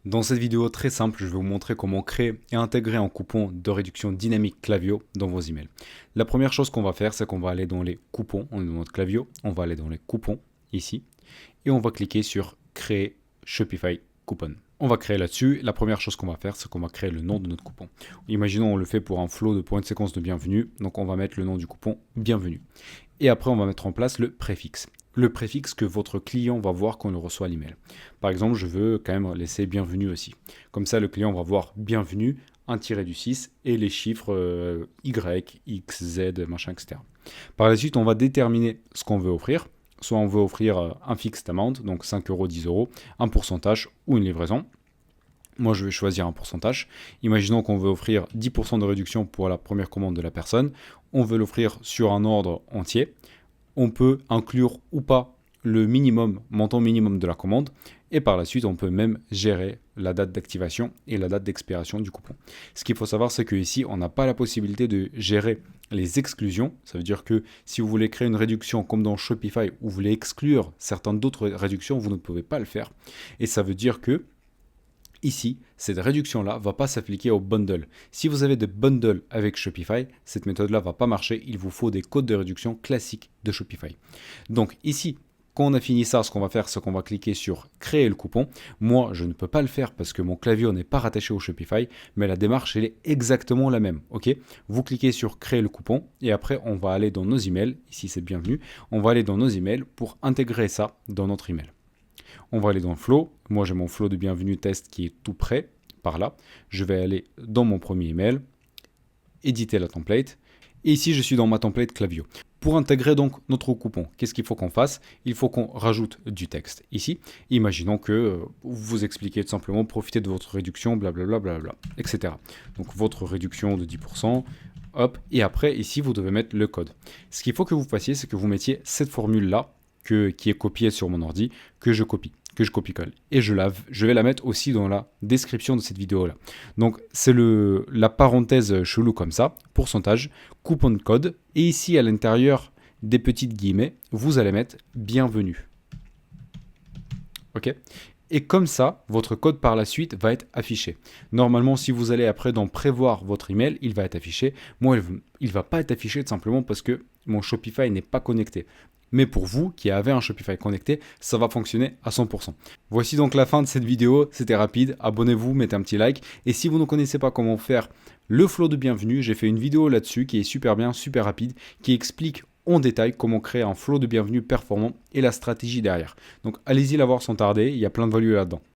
Dans cette vidéo très simple, je vais vous montrer comment créer et intégrer un coupon de réduction dynamique Klaviyo dans vos emails. La première chose qu'on va faire, c'est qu'on va aller dans les coupons, on est dans notre Klaviyo, on va aller dans les coupons, ici, et on va cliquer sur créer Shopify coupon. On va créer là-dessus. La première chose qu'on va faire, c'est qu'on va créer le nom de notre coupon. Imaginons on le fait pour un flow pour une séquence de bienvenue, donc on va mettre le nom du coupon bienvenue. Et après, on va mettre en place le préfixe. Le préfixe que votre client va voir quand il reçoit l'email. Par exemple, je veux quand même laisser bienvenue aussi. Comme ça, le client va voir bienvenue, un tiré du 6 et les chiffres Y, X, Z, machin, etc. Par la suite, on va déterminer ce qu'on veut offrir. Soit on veut offrir un fixed amount, donc 5 euros, 10 euros, un pourcentage ou une livraison. Moi, je vais choisir un pourcentage. Imaginons qu'on veut offrir 10% de réduction pour la première commande de la personne. On veut l'offrir sur un ordre entier. On peut inclure ou pas le montant minimum de la commande. Et par la suite, on peut même gérer la date d'activation et la date d'expiration du coupon. Ce qu'il faut savoir, c'est qu'ici, on n'a pas la possibilité de gérer les exclusions. Ça veut dire que si vous voulez créer une réduction comme dans Shopify, où vous voulez exclure certaines d'autres réductions, vous ne pouvez pas le faire. Et ça veut dire que ici, cette réduction-là ne va pas s'appliquer au bundle. Si vous avez des bundles avec Shopify, cette méthode-là ne va pas marcher. Il vous faut des codes de réduction classiques de Shopify. Donc ici, quand on a fini ça, ce qu'on va faire, c'est qu'on va cliquer sur créer le coupon. Moi, je ne peux pas le faire parce que mon clavier n'est pas rattaché au Shopify, mais la démarche, elle est exactement la même. Ok, vous cliquez sur créer le coupon et après, on va aller dans nos emails. Ici, c'est bienvenu. On va aller dans nos emails pour intégrer ça dans notre email. On va aller dans le flow. Moi, j'ai mon flow de bienvenue test qui est tout prêt par là. Je vais aller dans mon premier email, éditer la template. Et ici, je suis dans ma template Klaviyo. Pour intégrer donc notre coupon, qu'est-ce qu'il faut qu'on fasse? Il faut qu'on rajoute du texte ici. Imaginons que vous expliquez tout simplement, profitez de votre réduction, blablabla, blablabla, etc. Donc votre réduction de 10%, hop, et après, ici, vous devez mettre le code. Ce qu'il faut que vous fassiez, c'est que vous mettiez cette formule-là, qui est copiée sur mon ordi, que je copie-colle. Et je vais la mettre aussi dans la description de cette vidéo-là. Donc, c'est la parenthèse chelou comme ça, pourcentage, coupon de code. Et ici, à l'intérieur des petites guillemets, vous allez mettre bienvenue. OK? Et comme ça, votre code par la suite va être affiché. Normalement, si vous allez après dans prévoir votre email, il va être affiché. Moi, il ne va pas être affiché tout simplement parce que mon Shopify n'est pas connecté. Mais pour vous qui avez un Shopify connecté, ça va fonctionner à 100%. Voici donc la fin de cette vidéo. C'était rapide. Abonnez-vous, mettez un petit like. Et si vous ne connaissez pas comment faire le flow de bienvenue, j'ai fait une vidéo là-dessus qui est super bien, super rapide, qui explique en détail comment créer un flow de bienvenue performant et la stratégie derrière. Donc allez-y la voir sans tarder, il y a plein de value là-dedans.